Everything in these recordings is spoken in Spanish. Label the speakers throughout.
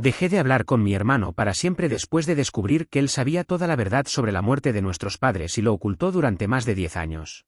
Speaker 1: Dejé de hablar con mi hermano para siempre después de descubrir que él sabía toda la verdad sobre la muerte de nuestros padres y lo ocultó durante más de 10 años.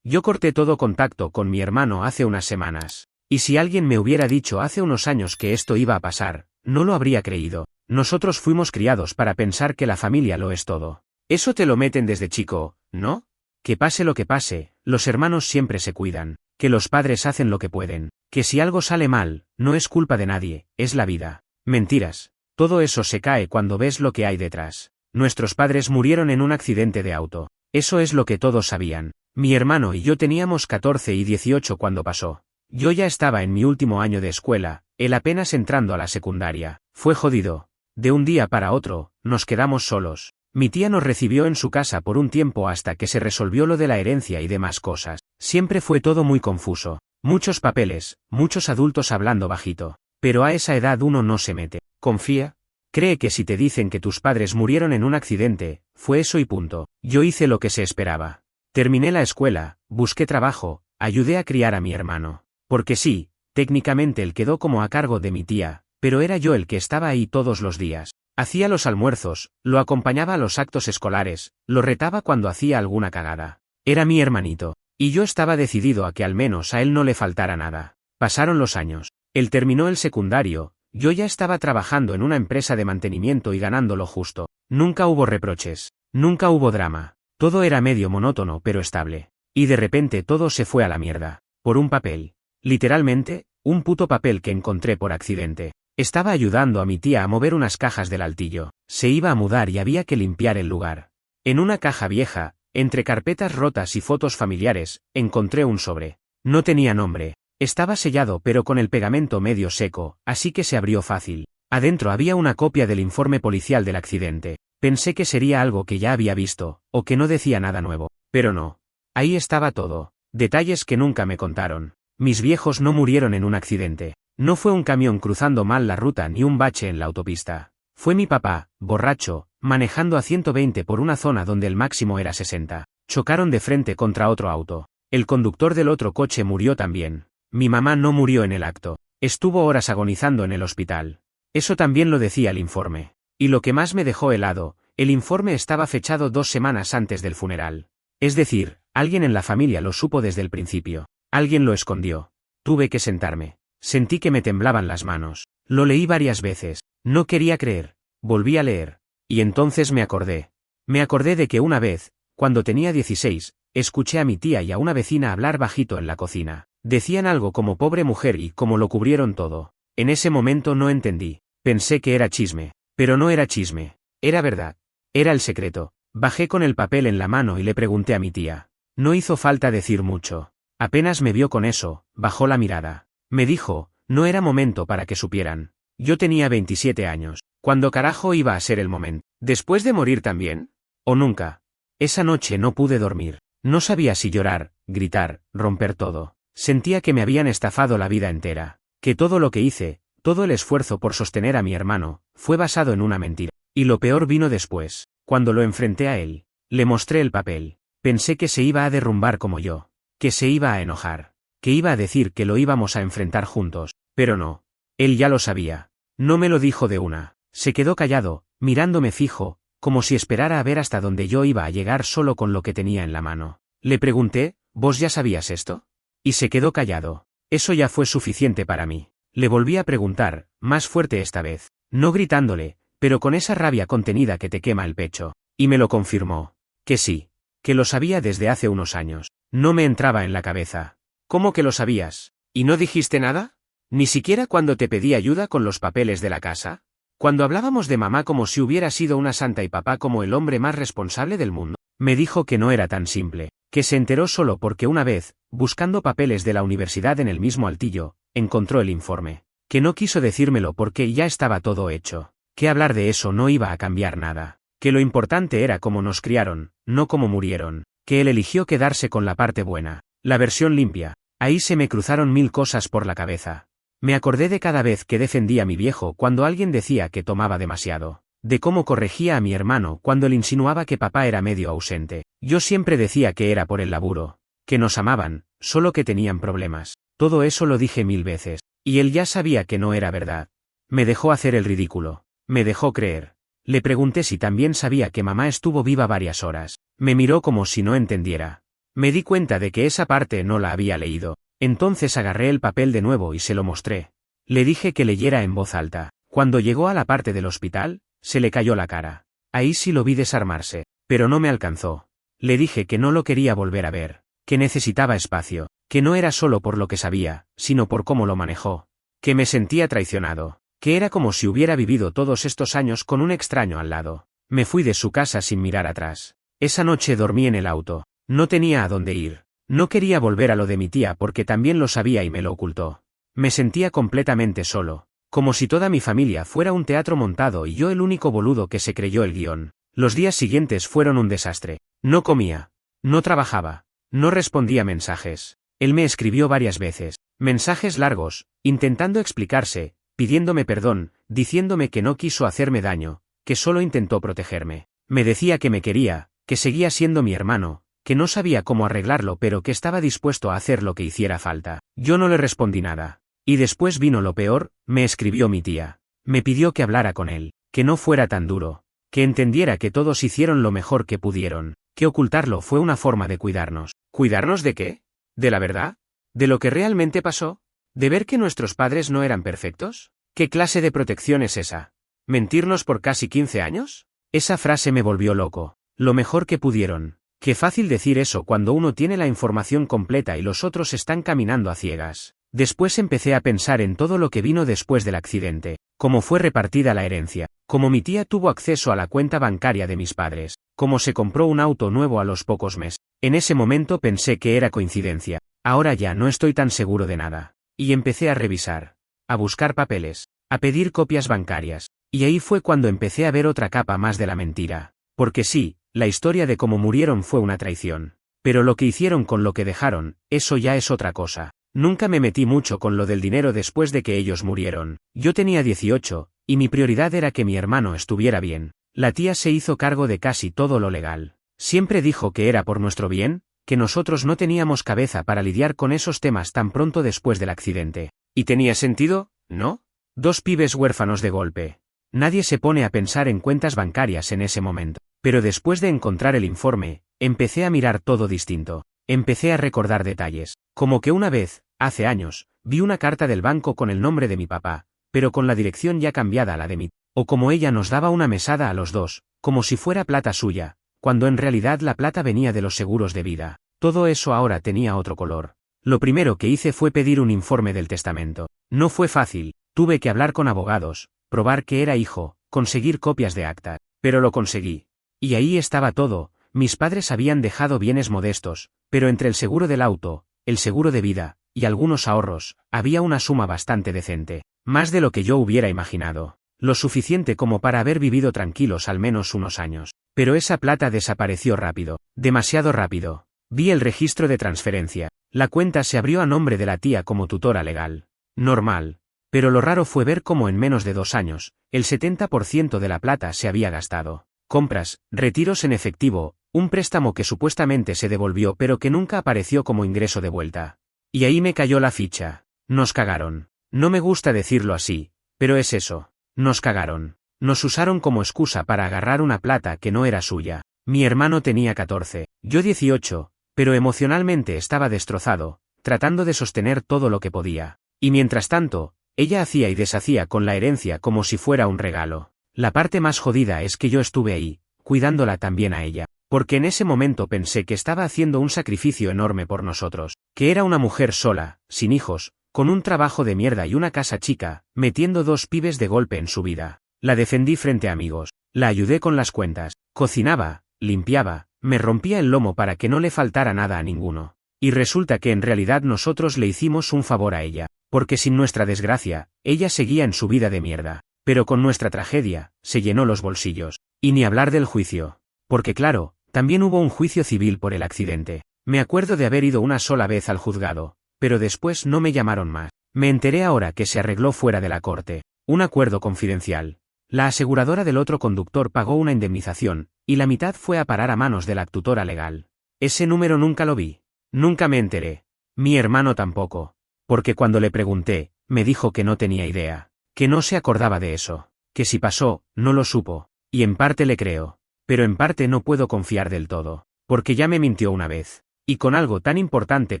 Speaker 1: Yo corté todo contacto con mi hermano hace unas semanas. Y si alguien me hubiera dicho hace unos años que esto iba a pasar, no lo habría creído. Nosotros fuimos criados para pensar que la familia lo es todo. Eso te lo meten desde chico, ¿no? Que pase lo que pase, los hermanos siempre se cuidan, que los padres hacen lo que pueden, que si algo sale mal, no es culpa de nadie, es la vida. Mentiras. Todo eso se cae cuando ves lo que hay detrás. Nuestros padres murieron en un accidente de auto. Eso es lo que todos sabían. Mi hermano y yo teníamos 14 y 18 cuando pasó. Yo ya estaba en mi último año de escuela, él apenas entrando a la secundaria. Fue jodido. De un día para otro, nos quedamos solos. Mi tía nos recibió en su casa por un tiempo hasta que se resolvió lo de la herencia y demás cosas. Siempre fue todo muy confuso. Muchos papeles, muchos adultos hablando bajito. Pero a esa edad uno no se mete. Confía. Cree que si te dicen que tus padres murieron en un accidente, fue eso y punto. Yo hice lo que se esperaba. Terminé la escuela, busqué trabajo, ayudé a criar a mi hermano. Porque sí, técnicamente él quedó como a cargo de mi tía, pero era yo el que estaba ahí todos los días. Hacía los almuerzos, lo acompañaba a los actos escolares, lo retaba cuando hacía alguna cagada. Era mi hermanito, y yo estaba decidido a que al menos a él no le faltara nada. Pasaron los años. Él terminó el secundario, yo ya estaba trabajando en una empresa de mantenimiento y ganando lo justo. Nunca hubo reproches, nunca hubo drama. Todo era medio monótono pero estable. Y de repente todo se fue a la mierda. Por un papel. Literalmente, un puto papel que encontré por accidente. Estaba ayudando a mi tía a mover unas cajas del altillo. Se iba a mudar y había que limpiar el lugar. En una caja vieja, entre carpetas rotas y fotos familiares, encontré un sobre. No tenía nombre. Estaba sellado pero con el pegamento medio seco, así que se abrió fácil. Adentro había una copia del informe policial del accidente. Pensé que sería algo que ya había visto, o que no decía nada nuevo. Pero no. Ahí estaba todo. Detalles que nunca me contaron. Mis viejos no murieron en un accidente. No fue un camión cruzando mal la ruta ni un bache en la autopista. Fue mi papá, borracho, manejando a 120 por una zona donde el máximo era 60. Chocaron de frente contra otro auto. El conductor del otro coche murió también. Mi mamá no murió en el acto. Estuvo horas agonizando en el hospital. Eso también lo decía el informe. Y lo que más me dejó helado, el informe estaba fechado 2 semanas antes del funeral. Es decir, alguien en la familia lo supo desde el principio. Alguien lo escondió. Tuve que sentarme. Sentí que me temblaban las manos. Lo leí varias veces. No quería creer. Volví a leer. Y entonces me acordé. Me acordé de que una vez, cuando tenía 16, escuché a mi tía y a una vecina hablar bajito en la cocina. Decían algo como pobre mujer y como lo cubrieron todo. En ese momento no entendí. Pensé que era chisme. Pero no era chisme. Era verdad. Era el secreto. Bajé con el papel en la mano y le pregunté a mi tía. No hizo falta decir mucho. Apenas me vio con eso, bajó la mirada. Me dijo, no era momento para que supieran. Yo tenía 27 años. ¿Cuándo carajo iba a ser el momento? ¿Después de morir también? ¿O nunca? Esa noche no pude dormir. No sabía si llorar, gritar, romper todo. Sentía que me habían estafado la vida entera. Que todo lo que hice, todo el esfuerzo por sostener a mi hermano, fue basado en una mentira. Y lo peor vino después, cuando lo enfrenté a él. Le mostré el papel. Pensé que se iba a derrumbar como yo. Que se iba a enojar. Que iba a decir que lo íbamos a enfrentar juntos. Pero no. Él ya lo sabía. No me lo dijo de una. Se quedó callado, mirándome fijo, como si esperara a ver hasta dónde yo iba a llegar solo con lo que tenía en la mano. Le pregunté, ¿vos ya sabías esto? Y se quedó callado. Eso ya fue suficiente para mí. Le volví a preguntar, más fuerte esta vez. No gritándole, pero con esa rabia contenida que te quema el pecho. Y me lo confirmó. Que sí. Que lo sabía desde hace unos años. No me entraba en la cabeza. ¿Cómo que lo sabías? ¿Y no dijiste nada? ¿Ni siquiera cuando te pedí ayuda con los papeles de la casa? Cuando hablábamos de mamá como si hubiera sido una santa y papá como el hombre más responsable del mundo. Me dijo que no era tan simple, que se enteró solo porque una vez, buscando papeles de la universidad en el mismo altillo, encontró el informe. Que no quiso decírmelo porque ya estaba todo hecho. Que hablar de eso no iba a cambiar nada. Que lo importante era cómo nos criaron, no cómo murieron. Que él eligió quedarse con la parte buena, la versión limpia. Ahí se me cruzaron 1000 cosas por la cabeza. Me acordé de cada vez que defendía a mi viejo cuando alguien decía que tomaba demasiado. De cómo corregía a mi hermano cuando le insinuaba que papá era medio ausente. Yo siempre decía que era por el laburo. Que nos amaban, solo que tenían problemas. Todo eso lo dije 1000 veces. Y él ya sabía que no era verdad. Me dejó hacer el ridículo. Me dejó creer. Le pregunté si también sabía que mamá estuvo viva varias horas. Me miró como si no entendiera. Me di cuenta de que esa parte no la había leído. Entonces agarré el papel de nuevo y se lo mostré. Le dije que leyera en voz alta. Cuando llegó a la parte del hospital, se le cayó la cara. Ahí sí lo vi desarmarse, pero no me alcanzó. Le dije que no lo quería volver a ver, que necesitaba espacio, que no era solo por lo que sabía, sino por cómo lo manejó, que me sentía traicionado, que era como si hubiera vivido todos estos años con un extraño al lado. Me fui de su casa sin mirar atrás. Esa noche dormí en el auto. No tenía a dónde ir. No quería volver a lo de mi tía porque también lo sabía y me lo ocultó. Me sentía completamente solo, como si toda mi familia fuera un teatro montado y yo el único boludo que se creyó el guión. Los días siguientes fueron un desastre. No comía. No trabajaba. No respondía mensajes. Él me escribió varias veces, mensajes largos, intentando explicarse, pidiéndome perdón, diciéndome que no quiso hacerme daño, que solo intentó protegerme. Me decía que me quería, que seguía siendo mi hermano, que no sabía cómo arreglarlo pero que estaba dispuesto a hacer lo que hiciera falta. Yo no le respondí nada. Y después vino lo peor, me escribió mi tía. Me pidió que hablara con él, que no fuera tan duro, que entendiera que todos hicieron lo mejor que pudieron, que ocultarlo fue una forma de cuidarnos. ¿Cuidarnos de qué? ¿De la verdad? ¿De lo que realmente pasó? ¿De ver que nuestros padres no eran perfectos? ¿Qué clase de protección es esa? ¿Mentirnos por casi 15 años? Esa frase me volvió loco. Lo mejor que pudieron. Qué fácil decir eso cuando uno tiene la información completa y los otros están caminando a ciegas. Después empecé a pensar en todo lo que vino después del accidente, cómo fue repartida la herencia, cómo mi tía tuvo acceso a la cuenta bancaria de mis padres, cómo se compró un auto nuevo a los pocos meses. En ese momento pensé que era coincidencia. Ahora ya no estoy tan seguro de nada. Y empecé a revisar, a buscar papeles, a pedir copias bancarias. Y ahí fue cuando empecé a ver otra capa más de la mentira. Porque sí, la historia de cómo murieron fue una traición. Pero lo que hicieron con lo que dejaron, eso ya es otra cosa. Nunca me metí mucho con lo del dinero después de que ellos murieron. Yo tenía 18, y mi prioridad era que mi hermano estuviera bien. La tía se hizo cargo de casi todo lo legal. Siempre dijo que era por nuestro bien, que nosotros no teníamos cabeza para lidiar con esos temas tan pronto después del accidente. ¿Y tenía sentido, no? 2 pibes huérfanos de golpe. Nadie se pone a pensar en cuentas bancarias en ese momento. Pero después de encontrar el informe, empecé a mirar todo distinto. Empecé a recordar detalles, como que una vez, hace años, vi una carta del banco con el nombre de mi papá, pero con la dirección ya cambiada a la de mi, o como ella nos daba una mesada a los dos, como si fuera plata suya, cuando en realidad la plata venía de los seguros de vida. Todo eso ahora tenía otro color. Lo primero que hice fue pedir un informe del testamento. No fue fácil, tuve que hablar con abogados, probar que era hijo, conseguir copias de acta, pero lo conseguí. Y ahí estaba todo. Mis padres habían dejado bienes modestos, pero entre el seguro del auto, el seguro de vida, y algunos ahorros, había una suma bastante decente, más de lo que yo hubiera imaginado, lo suficiente como para haber vivido tranquilos al menos unos años. Pero esa plata desapareció rápido, demasiado rápido. Vi el registro de transferencia, la cuenta se abrió a nombre de la tía como tutora legal. Normal. Pero lo raro fue ver cómo en menos de 2 años, el 70% de la plata se había gastado. Compras, retiros en efectivo, un préstamo que supuestamente se devolvió pero que nunca apareció como ingreso de vuelta. Y ahí me cayó la ficha. Nos cagaron. No me gusta decirlo así, pero es eso. Nos cagaron. Nos usaron como excusa para agarrar una plata que no era suya. Mi hermano tenía 14, yo 18, pero emocionalmente estaba destrozado, tratando de sostener todo lo que podía. Y mientras tanto, ella hacía y deshacía con la herencia como si fuera un regalo. La parte más jodida es que yo estuve ahí, cuidándola también a ella, porque en ese momento pensé que estaba haciendo un sacrificio enorme por nosotros, que era una mujer sola, sin hijos, con un trabajo de mierda y una casa chica, metiendo 2 pibes de golpe en su vida. La defendí frente a amigos, la ayudé con las cuentas, cocinaba, limpiaba, me rompía el lomo para que no le faltara nada a ninguno. Y resulta que en realidad nosotros le hicimos un favor a ella, porque sin nuestra desgracia, ella seguía en su vida de mierda. Pero con nuestra tragedia, se llenó los bolsillos. Y ni hablar del juicio. Porque claro, también hubo un juicio civil por el accidente. Me acuerdo de haber ido una sola vez al juzgado, pero después no me llamaron más. Me enteré ahora que se arregló fuera de la corte. Un acuerdo confidencial. La aseguradora del otro conductor pagó una indemnización, y la mitad fue a parar a manos de la tutora legal. Ese número nunca lo vi. Nunca me enteré. Mi hermano tampoco. Porque cuando le pregunté, me dijo que no tenía idea. que no se acordaba de eso, que si pasó, no lo supo, y en parte le creo, pero en parte no puedo confiar del todo, porque ya me mintió una vez, y con algo tan importante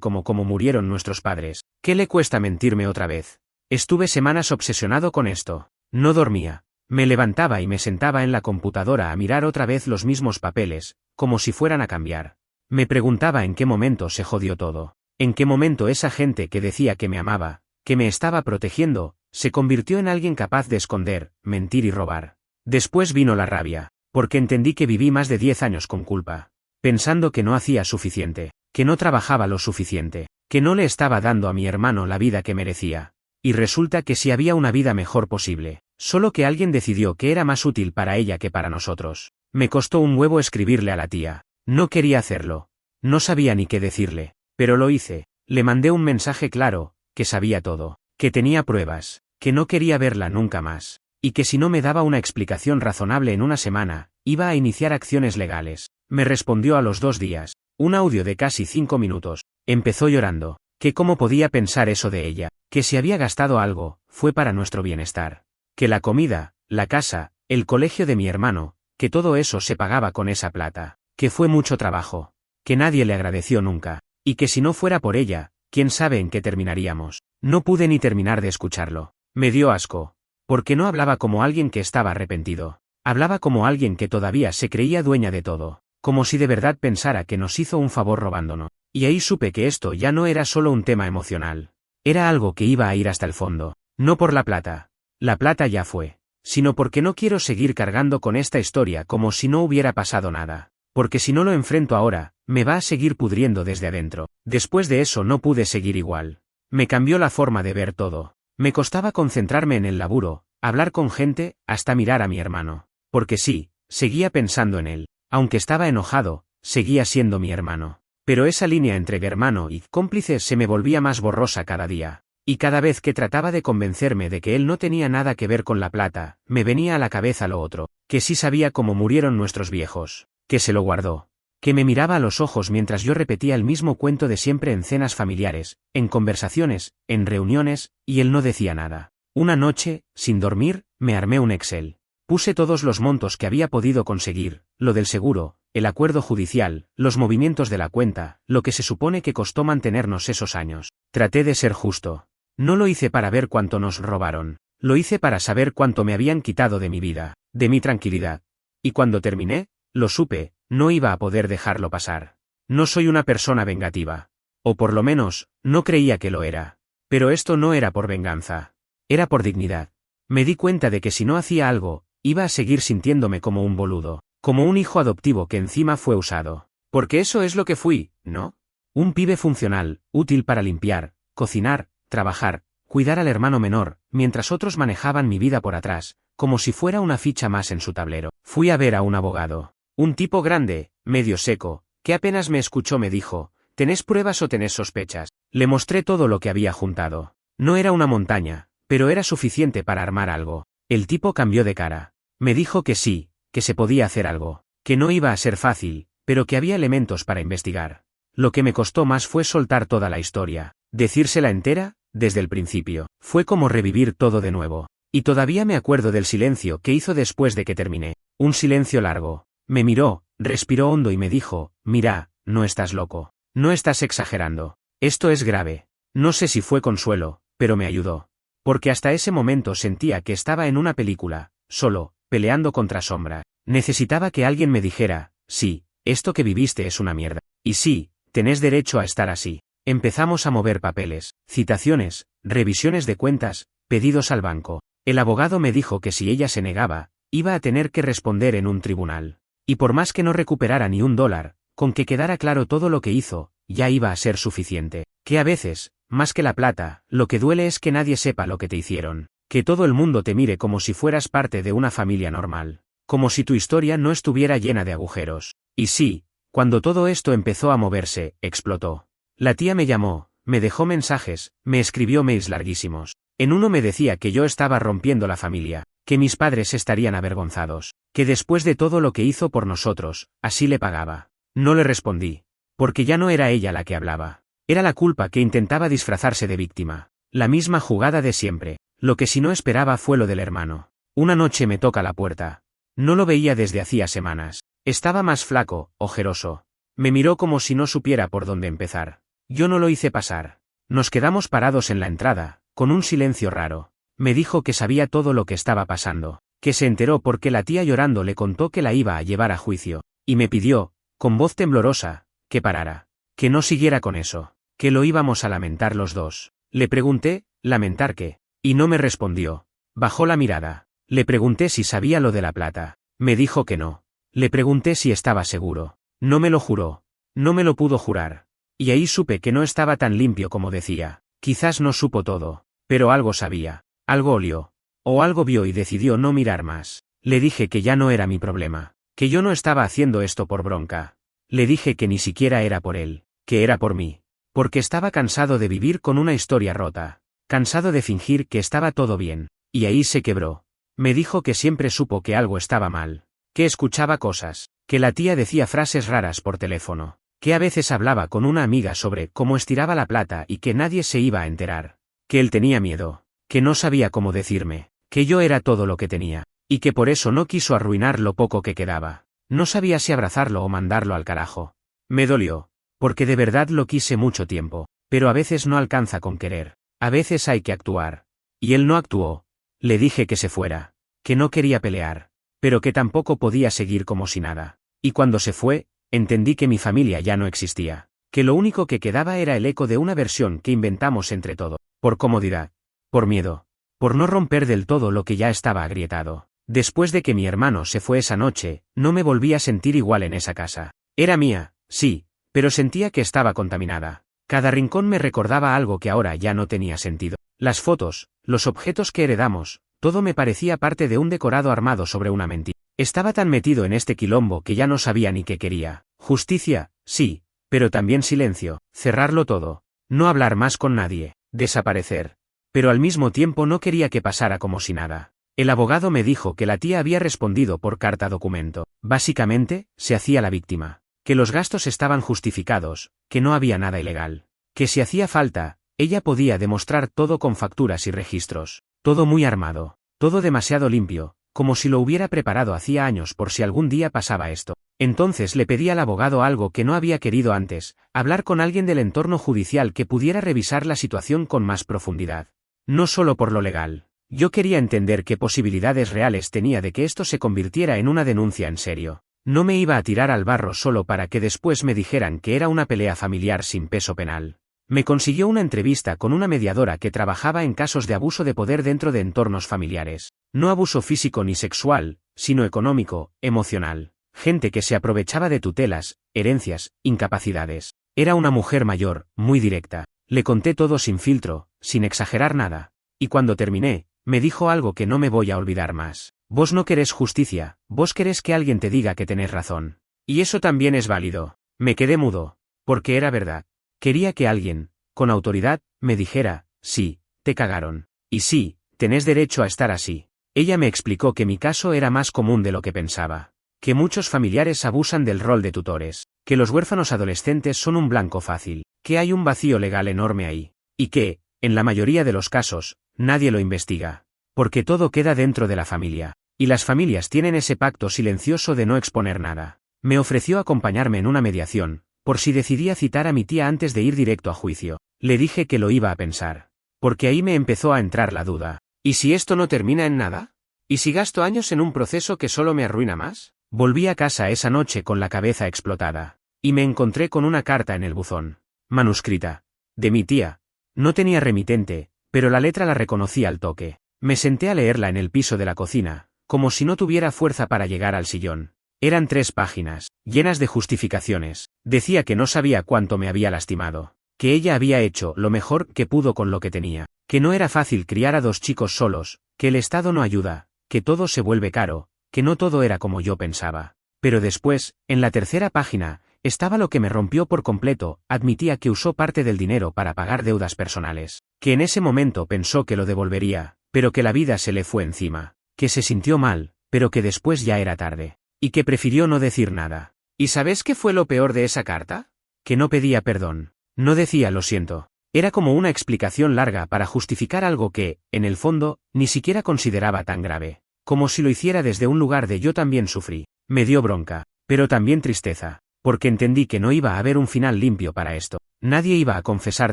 Speaker 1: como cómo murieron nuestros padres, ¿qué le cuesta mentirme otra vez? Estuve semanas obsesionado con esto, no dormía, me levantaba y me sentaba en la computadora a mirar otra vez los mismos papeles, como si fueran a cambiar. Me preguntaba en qué momento se jodió todo, en qué momento esa gente que decía que me amaba, que me estaba protegiendo, se convirtió en alguien capaz de esconder, mentir y robar. Después vino la rabia, porque entendí que viví más de 10 años con culpa, pensando que no hacía suficiente, que no trabajaba lo suficiente, que no le estaba dando a mi hermano la vida que merecía. Y resulta que sí había una vida mejor posible, solo que alguien decidió que era más útil para ella que para nosotros. Me costó un huevo escribirle a la tía, no quería hacerlo, no sabía ni qué decirle, pero lo hice, le mandé un mensaje claro, que sabía todo, que tenía pruebas, que no quería verla nunca más, y que si no me daba una explicación razonable en una semana, iba a iniciar acciones legales. Me respondió a los 2 días, un audio de casi 5 minutos, empezó llorando, que cómo podía pensar eso de ella, que si había gastado algo, fue para nuestro bienestar, que la comida, la casa, el colegio de mi hermano, que todo eso se pagaba con esa plata, que fue mucho trabajo, que nadie le agradeció nunca, y que si no fuera por ella, quién sabe en qué terminaríamos. No pude ni terminar de escucharlo, me dio asco, porque no hablaba como alguien que estaba arrepentido, hablaba como alguien que todavía se creía dueña de todo, como si de verdad pensara que nos hizo un favor robándonos. Y ahí supe que esto ya no era solo un tema emocional. Era algo que iba a ir hasta el fondo, no por la plata. La plata ya fue, sino porque no quiero seguir cargando con esta historia como si no hubiera pasado nada. Porque si no lo enfrento ahora, me va a seguir pudriendo desde adentro. Después de eso no pude seguir igual. Me cambió la forma de ver todo. Me costaba concentrarme en el laburo, hablar con gente, hasta mirar a mi hermano. Porque sí, seguía pensando en él. Aunque estaba enojado, seguía siendo mi hermano. Pero esa línea entre hermano y cómplice se me volvía más borrosa cada día. Y cada vez que trataba de convencerme de que él no tenía nada que ver con la plata, me venía a la cabeza lo otro, que sí sabía cómo murieron nuestros viejos, que se lo guardó, que me miraba a los ojos mientras yo repetía el mismo cuento de siempre en cenas familiares, en conversaciones, en reuniones, y él no decía nada. Una noche, sin dormir, me armé un Excel. Puse todos los montos que había podido conseguir, lo del seguro, el acuerdo judicial, los movimientos de la cuenta, lo que se supone que costó mantenernos esos años. Traté de ser justo. No lo hice para ver cuánto nos robaron, lo hice para saber cuánto me habían quitado de mi vida, de mi tranquilidad. Y cuando terminé, lo supe, no iba a poder dejarlo pasar. No soy una persona vengativa. O por lo menos, no creía que lo era. Pero esto no era por venganza. Era por dignidad. Me di cuenta de que si no hacía algo, iba a seguir sintiéndome como un boludo, como un hijo adoptivo que encima fue usado. Porque eso es lo que fui, ¿no? Un pibe funcional, útil para limpiar, cocinar, trabajar, cuidar al hermano menor, mientras otros manejaban mi vida por atrás, como si fuera una ficha más en su tablero. Fui a ver a un abogado. Un tipo grande, medio seco, que apenas me escuchó me dijo, ¿tenés pruebas o tenés sospechas? Le mostré todo lo que había juntado. No era una montaña, pero era suficiente para armar algo. El tipo cambió de cara. Me dijo que sí, que se podía hacer algo, que no iba a ser fácil, pero que había elementos para investigar. Lo que me costó más fue soltar toda la historia, decírsela entera, desde el principio. Fue como revivir todo de nuevo. Y todavía me acuerdo del silencio que hizo después de que terminé. Un silencio largo. Me miró, respiró hondo y me dijo, mira, no estás loco. No estás exagerando. Esto es grave. No sé si fue consuelo, pero me ayudó. Porque hasta ese momento sentía que estaba en una película, solo, peleando contra sombra. Necesitaba que alguien me dijera, sí, esto que viviste es una mierda. Y sí, tenés derecho a estar así. Empezamos a mover papeles, citaciones, revisiones de cuentas, pedidos al banco. El abogado me dijo que si ella se negaba, iba a tener que responder en un tribunal. Y por más que no recuperara ni $1, con que quedara claro todo lo que hizo, ya iba a ser suficiente. Que a veces, más que la plata, lo que duele es que nadie sepa lo que te hicieron. Que todo el mundo te mire como si fueras parte de una familia normal. Como si tu historia no estuviera llena de agujeros. Y sí, cuando todo esto empezó a moverse, explotó. La tía me llamó, me dejó mensajes, me escribió mails larguísimos. En uno me decía que yo estaba rompiendo la familia, que mis padres estarían avergonzados, que después de todo lo que hizo por nosotros, así le pagaba. No le respondí. Porque ya no era ella la que hablaba. Era la culpa que intentaba disfrazarse de víctima. La misma jugada de siempre. Lo que sí no esperaba fue lo del hermano. Una noche me toca la puerta. No lo veía desde hacía semanas. Estaba más flaco, ojeroso. Me miró como si no supiera por dónde empezar. Yo no lo hice pasar. Nos quedamos parados en la entrada, con un silencio raro. Me dijo que sabía todo lo que estaba pasando, que se enteró porque la tía llorando le contó que la iba a llevar a juicio, y me pidió, con voz temblorosa, que parara, que no siguiera con eso, que lo íbamos a lamentar los dos. Le pregunté, ¿lamentar qué? Y no me respondió. Bajó la mirada. Le pregunté si sabía lo de la plata. Me dijo que no. Le pregunté si estaba seguro. No me lo juró. No me lo pudo jurar. Y ahí supe que no estaba tan limpio como decía. Quizás no supo todo, pero algo sabía. Algo olió. O algo vio y decidió no mirar más. Le dije que ya no era mi problema. Que yo no estaba haciendo esto por bronca. Le dije que ni siquiera era por él. Que era por mí. Porque estaba cansado de vivir con una historia rota. Cansado de fingir que estaba todo bien. Y ahí se quebró. Me dijo que siempre supo que algo estaba mal. Que escuchaba cosas. Que la tía decía frases raras por teléfono. Que a veces hablaba con una amiga sobre cómo estiraba la plata y que nadie se iba a enterar. Que él tenía miedo. Que no sabía cómo decirme. Que yo era todo lo que tenía. Y que por eso no quiso arruinar lo poco que quedaba. No sabía si abrazarlo o mandarlo al carajo. Me dolió. Porque de verdad lo quise mucho tiempo. Pero a veces no alcanza con querer. A veces hay que actuar. Y él no actuó. Le dije que se fuera. Que no quería pelear. Pero que tampoco podía seguir como si nada. Y cuando se fue, entendí que mi familia ya no existía. Que lo único que quedaba era el eco de una versión que inventamos entre todos. Por comodidad. Por miedo. Por no romper del todo lo que ya estaba agrietado. Después de que mi hermano se fue esa noche, no me volví a sentir igual en esa casa. Era mía, sí, pero sentía que estaba contaminada. Cada rincón me recordaba algo que ahora ya no tenía sentido. Las fotos, los objetos que heredamos, todo me parecía parte de un decorado armado sobre una mentira. Estaba tan metido en este quilombo que ya no sabía ni qué quería. Justicia, sí, pero también silencio, cerrarlo todo, no hablar más con nadie, desaparecer. Pero al mismo tiempo no quería que pasara como si nada. El abogado me dijo que la tía había respondido por carta documento. Básicamente, se hacía la víctima. Que los gastos estaban justificados, que no había nada ilegal. Que si hacía falta, ella podía demostrar todo con facturas y registros. Todo muy armado. Todo demasiado limpio, como si lo hubiera preparado hacía años por si algún día pasaba esto. Entonces le pedí al abogado algo que no había querido antes, hablar con alguien del entorno judicial que pudiera revisar la situación con más profundidad. No solo por lo legal. Yo quería entender qué posibilidades reales tenía de que esto se convirtiera en una denuncia en serio. No me iba a tirar al barro solo para que después me dijeran que era una pelea familiar sin peso penal. Me consiguió una entrevista con una mediadora que trabajaba en casos de abuso de poder dentro de entornos familiares. No abuso físico ni sexual, sino económico, emocional. Gente que se aprovechaba de tutelas, herencias, incapacidades. Era una mujer mayor, muy directa. Le conté todo sin filtro, sin exagerar nada. Y cuando terminé, me dijo algo que no me voy a olvidar más. Vos no querés justicia, vos querés que alguien te diga que tenés razón. Y eso también es válido. Me quedé mudo. Porque era verdad. Quería que alguien, con autoridad, me dijera, sí, te cagaron. Y sí, tenés derecho a estar así. Ella me explicó que mi caso era más común de lo que pensaba. Que muchos familiares abusan del rol de tutores. Que los huérfanos adolescentes son un blanco fácil. Que hay un vacío legal enorme ahí. Y que, en la mayoría de los casos, nadie lo investiga. Porque todo queda dentro de la familia. Y las familias tienen ese pacto silencioso de no exponer nada. Me ofreció acompañarme en una mediación, por si decidía citar a mi tía antes de ir directo a juicio. Le dije que lo iba a pensar. Porque ahí me empezó a entrar la duda. ¿Y si esto no termina en nada? ¿Y si gasto años en un proceso que solo me arruina más? Volví a casa esa noche con la cabeza explotada. Y me encontré con una carta en el buzón. Manuscrita. De mi tía. No tenía remitente, pero la letra la reconocí al toque. Me senté a leerla en el piso de la cocina, como si no tuviera fuerza para llegar al sillón. Eran 3 páginas, llenas de justificaciones. Decía que no sabía cuánto me había lastimado. Que ella había hecho lo mejor que pudo con lo que tenía. Que no era fácil criar a 2 chicos solos, que el Estado no ayuda, que todo se vuelve caro, que no todo era como yo pensaba. Pero después, en la 3ª página, estaba lo que me rompió por completo. Admitía que usó parte del dinero para pagar deudas personales. Que en ese momento pensó que lo devolvería, pero que la vida se le fue encima. Que se sintió mal, pero que después ya era tarde. Y que prefirió no decir nada. ¿Y sabes qué fue lo peor de esa carta? Que no pedía perdón. No decía lo siento. Era como una explicación larga para justificar algo que, en el fondo, ni siquiera consideraba tan grave. Como si lo hiciera desde un lugar de yo también sufrí. Me dio bronca, pero también tristeza, porque entendí que no iba a haber un final limpio para esto. Nadie iba a confesar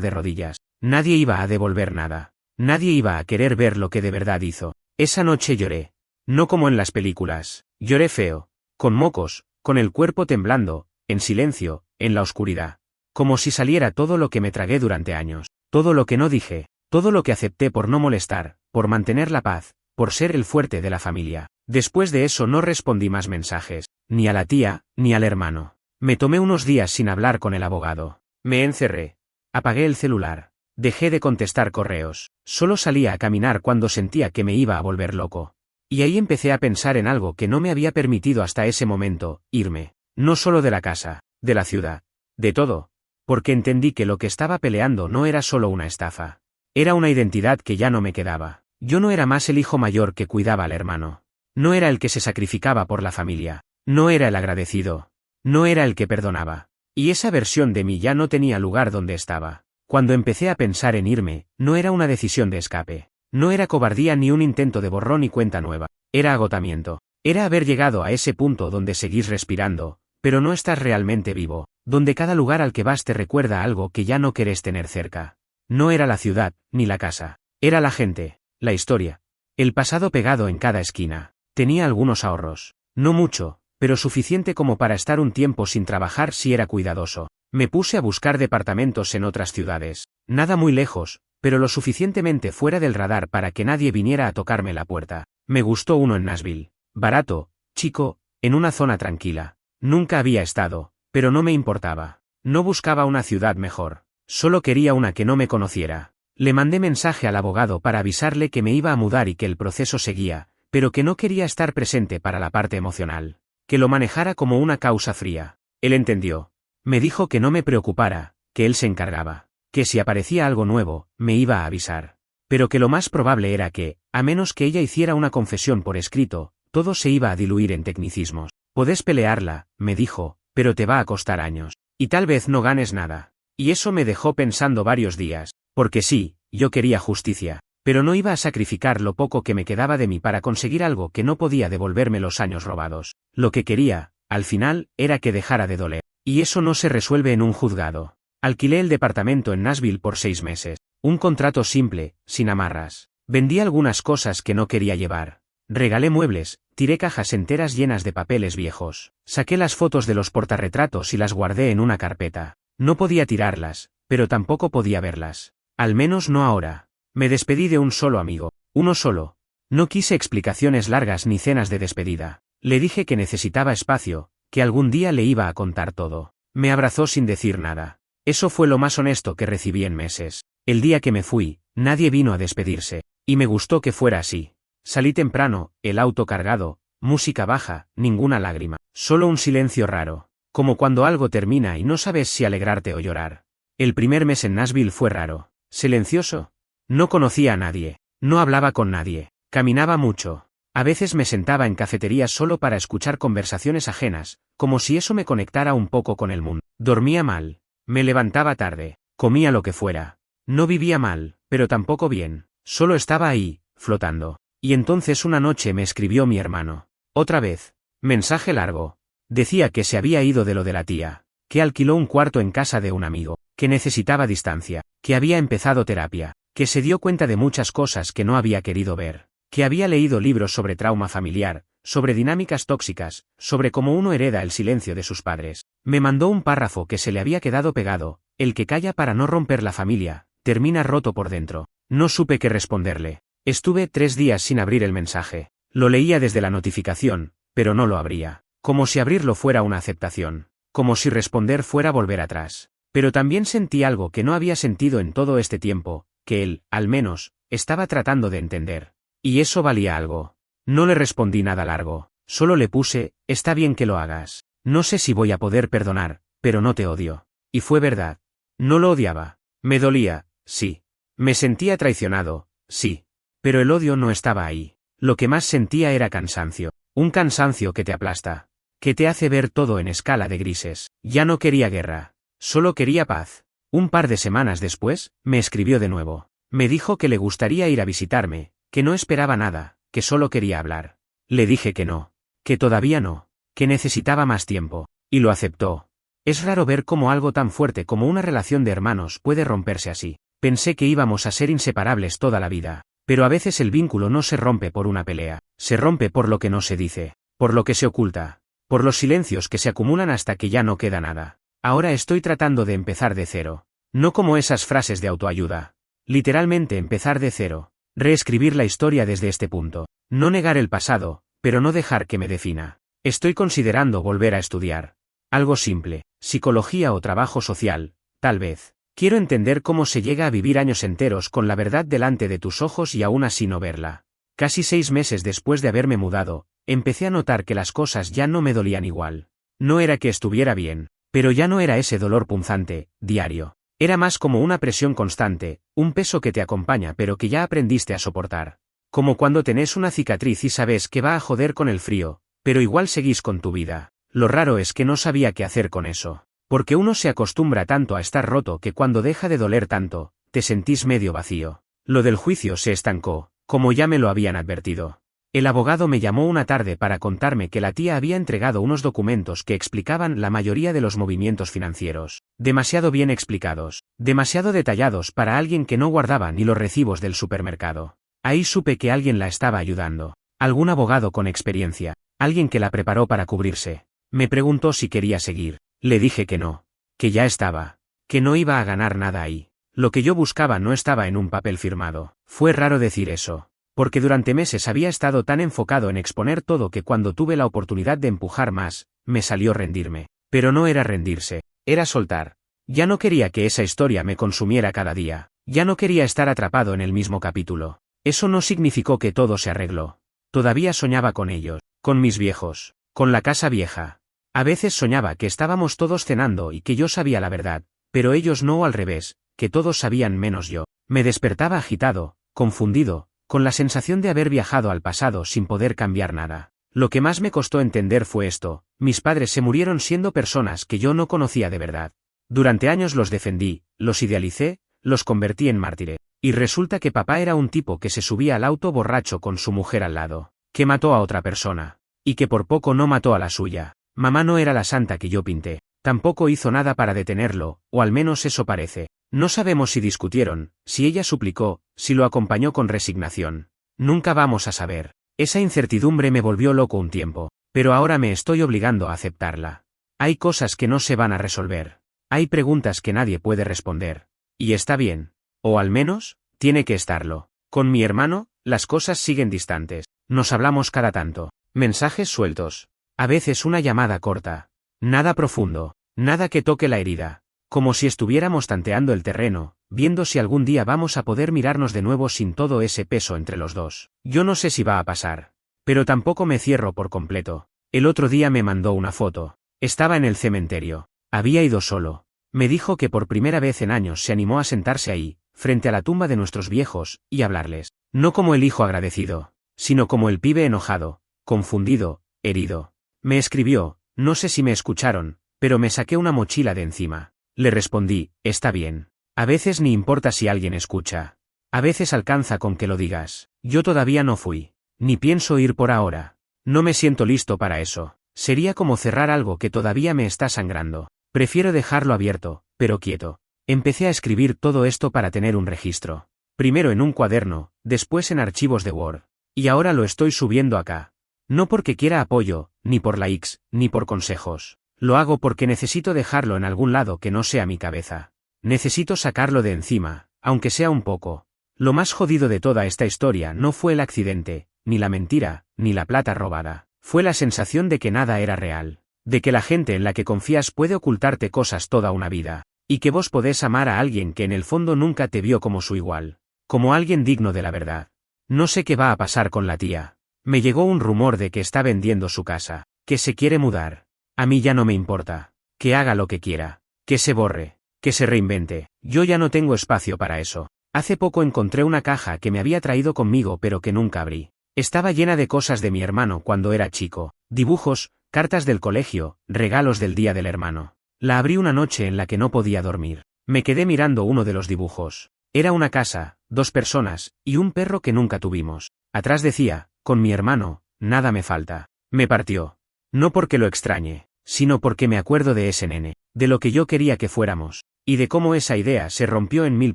Speaker 1: de rodillas, nadie iba a devolver nada, nadie iba a querer ver lo que de verdad hizo. Esa noche lloré. No como en las películas, lloré feo, con mocos, con el cuerpo temblando, en silencio, en la oscuridad. Como si saliera todo lo que me tragué durante años, todo lo que no dije, todo lo que acepté por no molestar, por mantener la paz, por ser el fuerte de la familia. Después de eso no respondí más mensajes, ni a la tía, ni al hermano. Me tomé unos días sin hablar con el abogado. Me encerré. Apagué el celular. Dejé de contestar correos. Solo salía a caminar cuando sentía que me iba a volver loco. Y ahí empecé a pensar en algo que no me había permitido hasta ese momento, irme. No solo de la casa, de la ciudad, de todo. Porque entendí que lo que estaba peleando no era solo una estafa. Era una identidad que ya no me quedaba. Yo no era más el hijo mayor que cuidaba al hermano. No era el que se sacrificaba por la familia. No era el agradecido. No era el que perdonaba. Y esa versión de mí ya no tenía lugar donde estaba. Cuando empecé a pensar en irme, no era una decisión de escape. No era cobardía ni un intento de borrón y cuenta nueva. Era agotamiento. Era haber llegado a ese punto donde seguís respirando, pero no estás realmente vivo, donde cada lugar al que vas te recuerda algo que ya no querés tener cerca. No era la ciudad, ni la casa. Era la gente, la historia. El pasado pegado en cada esquina. Tenía algunos ahorros. No mucho, pero suficiente como para estar un tiempo sin trabajar si era cuidadoso. Me puse a buscar departamentos en otras ciudades. Nada muy lejos, pero lo suficientemente fuera del radar para que nadie viniera a tocarme la puerta. Me gustó uno en Nashville. Barato, chico, en una zona tranquila. Nunca había estado, pero no me importaba. No buscaba una ciudad mejor. Solo quería una que no me conociera. Le mandé mensaje al abogado para avisarle que me iba a mudar y que el proceso seguía, pero que no quería estar presente para la parte emocional. Que lo manejara como una causa fría. Él entendió. Me dijo que no me preocupara, que él se encargaba. Que si aparecía algo nuevo, me iba a avisar. Pero que lo más probable era que, a menos que ella hiciera una confesión por escrito, todo se iba a diluir en tecnicismos. Podés pelearla, me dijo, pero te va a costar años. Y tal vez no ganes nada. Y eso me dejó pensando varios días, porque sí, yo quería justicia, pero no iba a sacrificar lo poco que me quedaba de mí para conseguir algo que no podía devolverme los años robados. Lo que quería, al final, era que dejara de doler. Y eso no se resuelve en un juzgado. Alquilé el departamento en Nashville por 6 meses. Un contrato simple, sin amarras. Vendí algunas cosas que no quería llevar. Regalé muebles, tiré cajas enteras llenas de papeles viejos. Saqué las fotos de los portarretratos y las guardé en una carpeta. No podía tirarlas, pero tampoco podía verlas. Al menos no ahora. Me despedí de un solo amigo. Uno solo. No quise explicaciones largas ni cenas de despedida. Le dije que necesitaba espacio, que algún día le iba a contar todo. Me abrazó sin decir nada. Eso fue lo más honesto que recibí en meses. El día que me fui, nadie vino a despedirse. Y me gustó que fuera así. Salí temprano, el auto cargado, música baja, ninguna lágrima. Solo un silencio raro. Como cuando algo termina y no sabes si alegrarte o llorar. El primer mes en Nashville fue raro. Silencioso. No conocía a nadie. No hablaba con nadie. Caminaba mucho. A veces me sentaba en cafeterías solo para escuchar conversaciones ajenas, como si eso me conectara un poco con el mundo. Dormía mal. Me levantaba tarde. Comía lo que fuera. No vivía mal, pero tampoco bien. Solo estaba ahí, flotando. Y entonces una noche me escribió mi hermano. Otra vez. Mensaje largo. Decía que se había ido de lo de la tía. Que alquiló un cuarto en casa de un amigo. Que necesitaba distancia. Que había empezado terapia. Que se dio cuenta de muchas cosas que no había querido ver. Que había leído libros sobre trauma familiar, sobre dinámicas tóxicas, sobre cómo uno hereda el silencio de sus padres. Me mandó un párrafo que se le había quedado pegado. El que calla para no romper la familia, termina roto por dentro. No supe qué responderle. Estuve 3 días sin abrir el mensaje. Lo leía desde la notificación, pero no lo abría. Como si abrirlo fuera una aceptación. Como si responder fuera volver atrás. Pero también sentí algo que no había sentido en todo este tiempo, que él, al menos, estaba tratando de entender. Y eso valía algo. No le respondí nada largo. Solo le puse, está bien que lo hagas. No sé si voy a poder perdonar, pero no te odio. Y fue verdad. No lo odiaba. Me dolía, sí. Me sentía traicionado, sí. Pero el odio no estaba ahí. Lo que más sentía era cansancio. Un cansancio que te aplasta. Que te hace ver todo en escala de grises. Ya no quería guerra. Solo quería paz. Un par de semanas después, me escribió de nuevo. Me dijo que le gustaría ir a visitarme, que no esperaba nada, que solo quería hablar. Le dije que no, que todavía no, que necesitaba más tiempo, y lo aceptó. Es raro ver cómo algo tan fuerte como una relación de hermanos puede romperse así. Pensé que íbamos a ser inseparables toda la vida, pero a veces el vínculo no se rompe por una pelea, se rompe por lo que no se dice, por lo que se oculta, por los silencios que se acumulan hasta que ya no queda nada. Ahora estoy tratando de empezar de cero, no como esas frases de autoayuda. Literalmente empezar de cero, reescribir la historia desde este punto, no negar el pasado, pero no dejar que me defina. Estoy considerando volver a estudiar. Algo simple, psicología o trabajo social, tal vez. Quiero entender cómo se llega a vivir años enteros con la verdad delante de tus ojos y aún así no verla. Casi 6 meses después de haberme mudado, empecé a notar que las cosas ya no me dolían igual. No era que estuviera bien, pero ya no era ese dolor punzante, diario. Era más como una presión constante, un peso que te acompaña pero que ya aprendiste a soportar. Como cuando tenés una cicatriz y sabes que va a joder con el frío, pero igual seguís con tu vida. Lo raro es que no sabía qué hacer con eso. Porque uno se acostumbra tanto a estar roto que cuando deja de doler tanto, te sentís medio vacío. Lo del juicio se estancó, como ya me lo habían advertido. El abogado me llamó una tarde para contarme que la tía había entregado unos documentos que explicaban la mayoría de los movimientos financieros. Demasiado bien explicados, demasiado detallados para alguien que no guardaba ni los recibos del supermercado. Ahí supe que alguien la estaba ayudando. Algún abogado con experiencia, alguien que la preparó para cubrirse. Me preguntó si quería seguir. Le dije que no, que ya estaba, que no iba a ganar nada ahí. Lo que yo buscaba no estaba en un papel firmado. Fue raro decir eso, porque durante meses había estado tan enfocado en exponer todo que cuando tuve la oportunidad de empujar más, me salió rendirme. Pero no era rendirse, era soltar. Ya no quería que esa historia me consumiera cada día, ya no quería estar atrapado en el mismo capítulo. Eso no significó que todo se arregló. Todavía soñaba con ellos, con mis viejos, con la casa vieja. A veces soñaba que estábamos todos cenando y que yo sabía la verdad, pero ellos no o al revés, que todos sabían menos yo. Me despertaba agitado, confundido, con la sensación de haber viajado al pasado sin poder cambiar nada. Lo que más me costó entender fue esto: mis padres se murieron siendo personas que yo no conocía de verdad. Durante años los defendí, los idealicé, los convertí en mártires. Y resulta que papá era un tipo que se subía al auto borracho con su mujer al lado, que mató a otra persona, y que por poco no mató a la suya. Mamá no era la santa que yo pinté, tampoco hizo nada para detenerlo, o al menos eso parece. No sabemos si discutieron, si ella suplicó, si lo acompañó con resignación. Nunca vamos a saber. Esa incertidumbre me volvió loco un tiempo, pero ahora me estoy obligando a aceptarla. Hay cosas que no se van a resolver. Hay preguntas que nadie puede responder. Y está bien. O al menos, tiene que estarlo. Con mi hermano, las cosas siguen distantes. Nos hablamos cada tanto. Mensajes sueltos. A veces una llamada corta. Nada profundo. Nada que toque la herida. Como si estuviéramos tanteando el terreno, viendo si algún día vamos a poder mirarnos de nuevo sin todo ese peso entre los dos. Yo no sé si va a pasar. Pero tampoco me cierro por completo. El otro día me mandó una foto. Estaba en el cementerio. Había ido solo. Me dijo que por primera vez en años se animó a sentarse ahí, frente a la tumba de nuestros viejos, y hablarles. No como el hijo agradecido, sino como el pibe enojado, confundido, herido. Me escribió, no sé si me escucharon, pero me saqué una mochila de encima. Le respondí, está bien. A veces ni importa si alguien escucha. A veces alcanza con que lo digas. Yo todavía no fui. Ni pienso ir por ahora. No me siento listo para eso. Sería como cerrar algo que todavía me está sangrando. Prefiero dejarlo abierto, pero quieto. Empecé a escribir todo esto para tener un registro. Primero en un cuaderno, después en archivos de Word. Y ahora lo estoy subiendo acá. No porque quiera apoyo, ni por likes, ni por consejos. Lo hago porque necesito dejarlo en algún lado que no sea mi cabeza. Necesito sacarlo de encima, aunque sea un poco. Lo más jodido de toda esta historia no fue el accidente, ni la mentira, ni la plata robada. Fue la sensación de que nada era real. De que la gente en la que confías puede ocultarte cosas toda una vida. Y que vos podés amar a alguien que en el fondo nunca te vio como su igual. Como alguien digno de la verdad. No sé qué va a pasar con la tía. Me llegó un rumor de que está vendiendo su casa, que se quiere mudar. A mí ya no me importa. Que haga lo que quiera. Que se borre. Que se reinvente. Yo ya no tengo espacio para eso. Hace poco encontré una caja que me había traído conmigo pero que nunca abrí. Estaba llena de cosas de mi hermano cuando era chico. Dibujos, cartas del colegio, regalos del día del hermano. La abrí una noche en la que no podía dormir. Me quedé mirando uno de los dibujos. Era una casa, 2 personas, y un perro que nunca tuvimos. Atrás decía, con mi hermano, nada me falta. Me partió. No porque lo extrañe, sino porque me acuerdo de ese nene, de lo que yo quería que fuéramos, y de cómo esa idea se rompió en 1000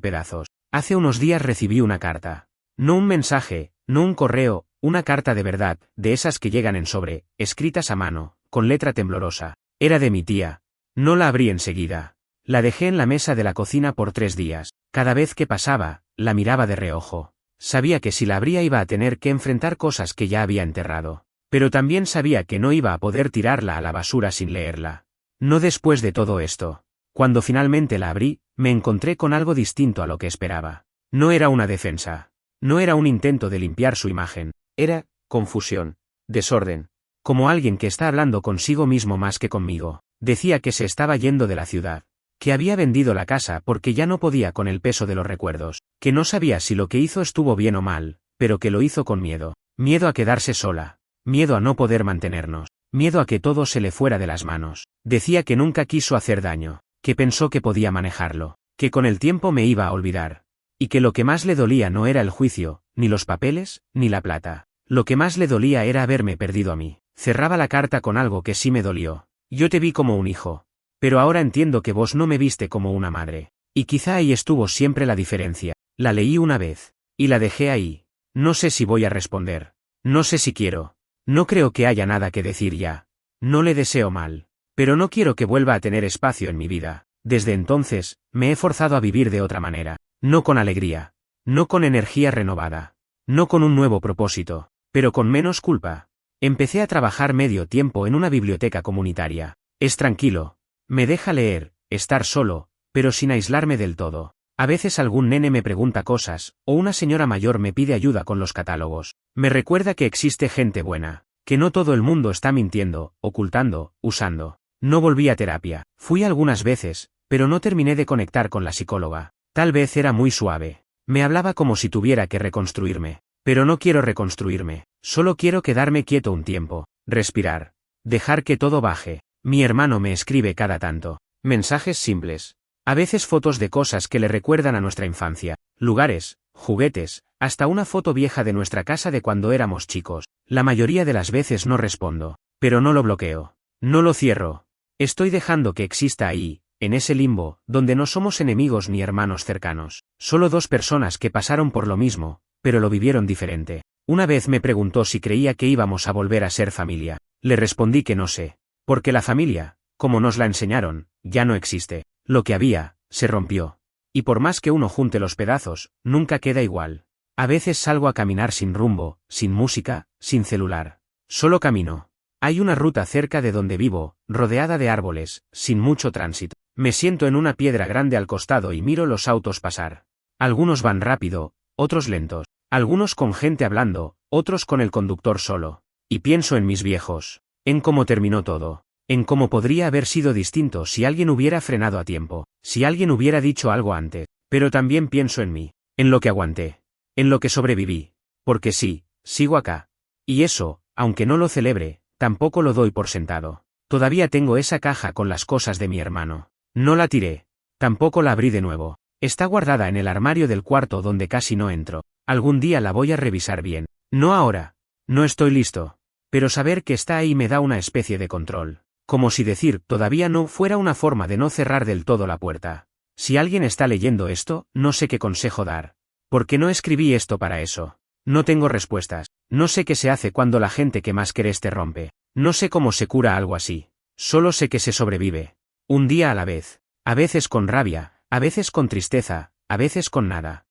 Speaker 1: pedazos. Hace unos días recibí una carta. No un mensaje, no un correo, una carta de verdad, de esas que llegan en sobre, escritas a mano, con letra temblorosa. Era de mi tía. No la abrí enseguida. La dejé en la mesa de la cocina por 3 días. Cada vez que pasaba, la miraba de reojo. Sabía que si la abría iba a tener que enfrentar cosas que ya había enterrado. Pero también sabía que no iba a poder tirarla a la basura sin leerla. No después de todo esto. Cuando finalmente la abrí, me encontré con algo distinto a lo que esperaba. No era una defensa. No era un intento de limpiar su imagen. Era confusión. Desorden. Como alguien que está hablando consigo mismo más que conmigo. Decía que se estaba yendo de la ciudad. Que había vendido la casa porque ya no podía con el peso de los recuerdos. Que no sabía si lo que hizo estuvo bien o mal, pero que lo hizo con miedo. Miedo a quedarse sola. Miedo a no poder mantenernos. Miedo a que todo se le fuera de las manos. Decía que nunca quiso hacer daño. Que pensó que podía manejarlo. Que con el tiempo me iba a olvidar. Y que lo que más le dolía no era el juicio, ni los papeles, ni la plata. Lo que más le dolía era haberme perdido a mí. Cerraba la carta con algo que sí me dolió. Yo te vi como un hijo. Pero ahora entiendo que vos no me viste como una madre. Y quizá ahí estuvo siempre la diferencia. La leí una vez. Y la dejé ahí. No sé si voy a responder. No sé si quiero. No creo que haya nada que decir ya. No le deseo mal. Pero no quiero que vuelva a tener espacio en mi vida. Desde entonces, me he forzado a vivir de otra manera. No con alegría. No con energía renovada. No con un nuevo propósito. Pero con menos culpa. Empecé a trabajar medio tiempo en una biblioteca comunitaria. Es tranquilo. Me deja leer, estar solo, pero sin aislarme del todo. A veces algún nene me pregunta cosas, o una señora mayor me pide ayuda con los catálogos. Me recuerda que existe gente buena, que no todo el mundo está mintiendo, ocultando, usando. No volví a terapia. Fui algunas veces, pero no terminé de conectar con la psicóloga. Tal vez era muy suave. Me hablaba como si tuviera que reconstruirme. Pero no quiero reconstruirme. Solo quiero quedarme quieto un tiempo, respirar. Dejar que todo baje. Mi hermano me escribe cada tanto. Mensajes simples. A veces fotos de cosas que le recuerdan a nuestra infancia. Lugares, juguetes, hasta una foto vieja de nuestra casa de cuando éramos chicos. La mayoría de las veces no respondo. Pero no lo bloqueo. No lo cierro. Estoy dejando que exista ahí, en ese limbo, donde no somos enemigos ni hermanos cercanos. Solo 2 personas que pasaron por lo mismo, pero lo vivieron diferente. Una vez me preguntó si creía que íbamos a volver a ser familia. Le respondí que no sé. Porque la familia, como nos la enseñaron, ya no existe. Lo que había, se rompió. Y por más que uno junte los pedazos, nunca queda igual. A veces salgo a caminar sin rumbo, sin música, sin celular. Solo camino. Hay una ruta cerca de donde vivo, rodeada de árboles, sin mucho tránsito. Me siento en una piedra grande al costado y miro los autos pasar. Algunos van rápido, otros lentos. Algunos con gente hablando, otros con el conductor solo. Y pienso en mis viejos. En cómo terminó todo. En cómo podría haber sido distinto si alguien hubiera frenado a tiempo. Si alguien hubiera dicho algo antes. Pero también pienso en mí. En lo que aguanté. En lo que sobreviví. Porque sí, sigo acá. Y eso, aunque no lo celebre, tampoco lo doy por sentado. Todavía tengo esa caja con las cosas de mi hermano. No la tiré. Tampoco la abrí de nuevo. Está guardada en el armario del cuarto donde casi no entro. Algún día la voy a revisar bien. No ahora. No estoy listo. Pero saber que está ahí me da una especie de control. Como si decir todavía no fuera una forma de no cerrar del todo la puerta. Si alguien está leyendo esto, no sé qué consejo dar. Porque no escribí esto para eso. No tengo respuestas. No sé qué se hace cuando la gente que más querés te rompe. No sé cómo se cura algo así. Solo sé que se sobrevive. Un día a la vez. A veces con rabia, a veces con tristeza, a veces con nada.